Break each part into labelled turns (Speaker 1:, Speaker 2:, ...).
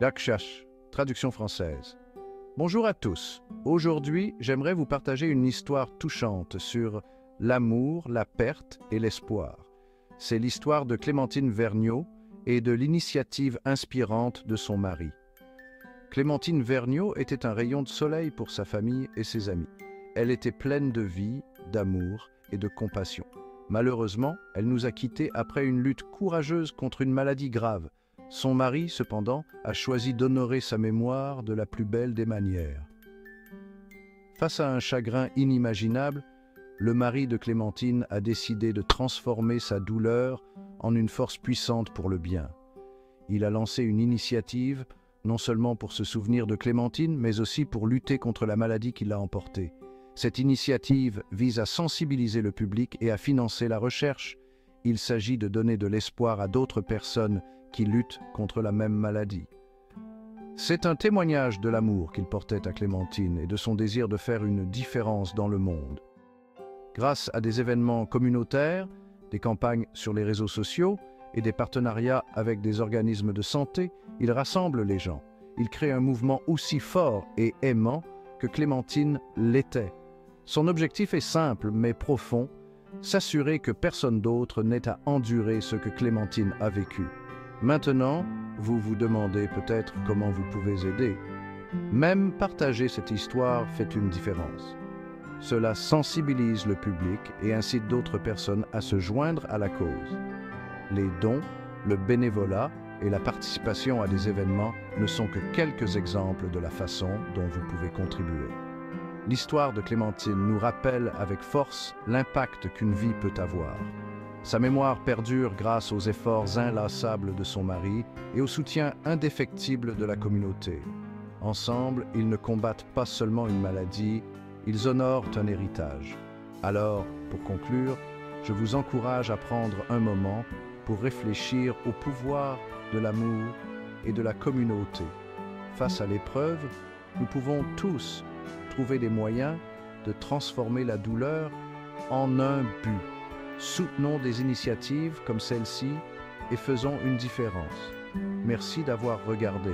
Speaker 1: Yakshach, traduction française. Bonjour à tous. Aujourd'hui, j'aimerais vous partager une histoire touchante sur l'amour, la perte et l'espoir. C'est l'histoire de Clémentine Vergniaud et de l'initiative inspirante de son mari. Clémentine Vergniaud était un rayon de soleil pour sa famille et ses amis. Elle était pleine de vie, d'amour et de compassion. Malheureusement, elle nous a quittés après une lutte courageuse contre une maladie grave. Son mari, cependant, a choisi d'honorer sa mémoire de la plus belle des manières. Face à un chagrin inimaginable, le mari de Clémentine a décidé de transformer sa douleur en une force puissante pour le bien. Il a lancé une initiative, non seulement pour se souvenir de Clémentine, mais aussi pour lutter contre la maladie qui l'a emportée. Cette initiative vise à sensibiliser le public et à financer la recherche. Il s'agit de donner de l'espoir à d'autres personnes qui luttent contre la même maladie. C'est un témoignage de l'amour qu'il portait à Clémentine et de son désir de faire une différence dans le monde. Grâce à des événements communautaires, des campagnes sur les réseaux sociaux et des partenariats avec des organismes de santé, il rassemble les gens. Il crée un mouvement aussi fort et aimant que Clémentine l'était. Son objectif est simple mais profond, s'assurer que personne d'autre n'ait à endurer ce que Clémentine a vécu. Maintenant, vous vous demandez peut-être comment vous pouvez aider. Même partager cette histoire fait une différence. Cela sensibilise le public et incite d'autres personnes à se joindre à la cause. Les dons, le bénévolat et la participation à des événements ne sont que quelques exemples de la façon dont vous pouvez contribuer. L'histoire de Clémentine nous rappelle avec force l'impact qu'une vie peut avoir. Sa mémoire perdure grâce aux efforts inlassables de son mari et au soutien indéfectible de la communauté. Ensemble, ils ne combattent pas seulement une maladie, ils honorent un héritage. Alors, pour conclure, je vous encourage à prendre un moment pour réfléchir au pouvoir de l'amour et de la communauté. Face à l'épreuve, nous pouvons tous trouver des moyens de transformer la douleur en un but. Soutenons des initiatives comme celle-ci et faisons une différence. Merci d'avoir regardé.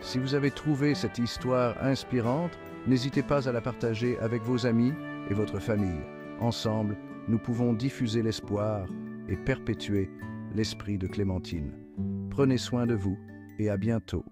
Speaker 1: Si vous avez trouvé cette histoire inspirante, n'hésitez pas à la partager avec vos amis et votre famille. Ensemble, nous pouvons diffuser l'espoir et perpétuer l'esprit de Clémentine. Prenez soin de vous et à bientôt.